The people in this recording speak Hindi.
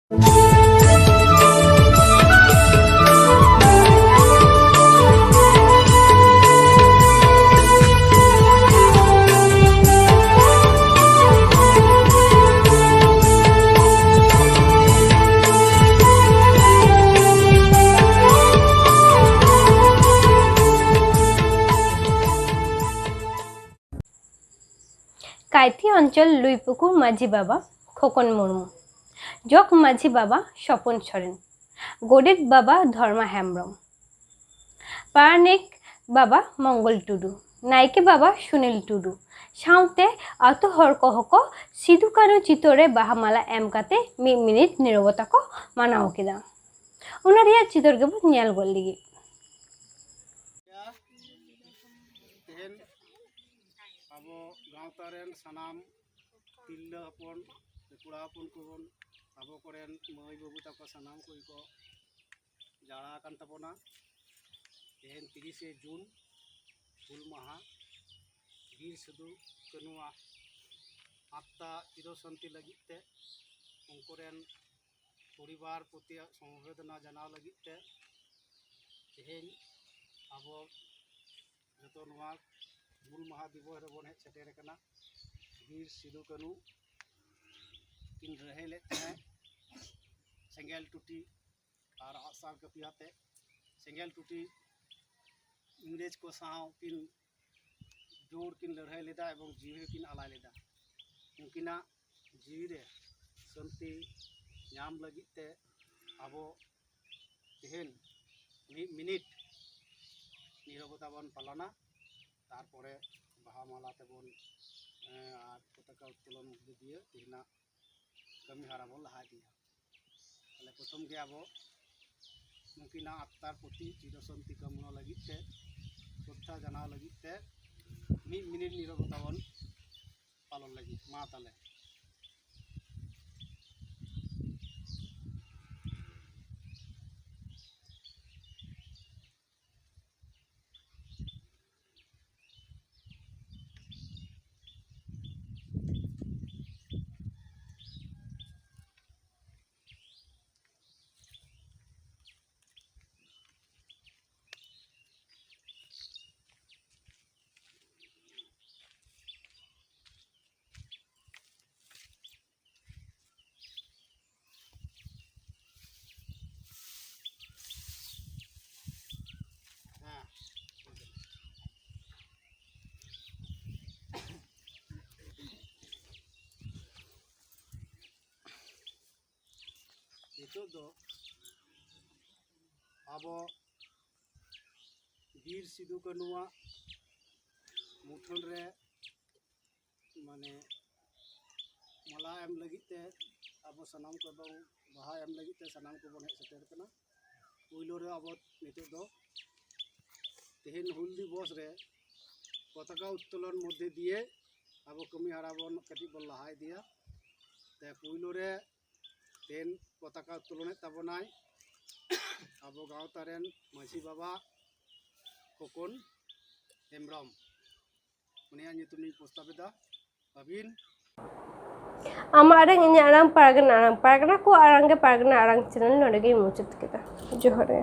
কাইথি অঞ্চল লুইপুকুর মাঝি বাবা খোকন মুর্মু, জক মাঝি বাবা স্বপন সরেন, গোডেট বাবা ধর্মা হেমব্রম, পারানিক বাবা মঙ্গল টুডু, নাইके बाबा सुनील टुडू साउते आतो हर को सिदु कानो चितोरे बाहामाला एम काते 1 मिनिट नीरवता को मानाओ केदा उना रिया चितोर के ᱧᱮᱞ गोल लिगी तेहन आबो गावतारेन सनाम तिल्ला हपन कुड़ा हपन कोबन आबो करेन मई बाबू ताको सनाम कोई को जाड़ा कान तबोना तेहन 30 जून हुल माहा वीर सिदु कनुआ आत्ता चिरशांति लगिते उनकोरेन परिवार प्रति समवेदना जानाव लगिते तेहन आबो जतो नवा हुल माहा दिवस रे बोन हेज सेटेर कना वीर सिदु कनु किन रहे लेते हैं सेंगेल टूटी और आसार कपियाते सेंगेल टूटी इंग्रेज को साव किन जोर किन लड़ाई लेदा एवं जीवी किन आलाय लेदा उनकिना जीवी रे शांति नाम लगिते आबो तेहन 1 मिनिट नीरवता बन पालना तारपरे बाहा माला तेबन और पताका उत्तोलन दिए तेहना कमी हारा बन लहा दिया ताले प्रथम के आबो उनकिना आत्मार प्रति चिरशांति कामना लगिते श्रद्धा जानाव लगिते 1 मिनिट नीरवता बन पालन लगी मा ताले तो आबो वीर सिदु कनुआ मुठन रे माने मला एम लगिते आबो सनाम को बाहा एम लगिते सनाम को बन हेज सेटेर कना पुइलो रे आबो नितो दो तेहन हुल दिवस रे पताका उत्तोलन मध्य दिए आबो कमी हारा बन कटी बन लहाय दिया ते पुइलो रे तेन पताका उत्तोलन तबनाय आबो गावतारेन माझी बाबा खोकन हेमब्रम उनिया नितुमनि प्रस्ताबिदा अबिन आमारंग ᱤᱧᱟᱹᱜ ᱟᱲᱟᱝ ᱯᱟᱨᱜᱟᱱᱟ ᱠᱚ ᱟᱲᱟᱝ ᱜᱮ ᱯᱟᱨᱜᱟᱱᱟ ᱟᱲᱟᱝ ᱪᱮᱱᱮᱞ ᱱᱚᱰᱮ ᱜᱮ ᱢᱩᱪᱟᱹᱫ ᱠᱮᱫᱟ ᱡᱚᱦᱟᱨ ᱜᱮ।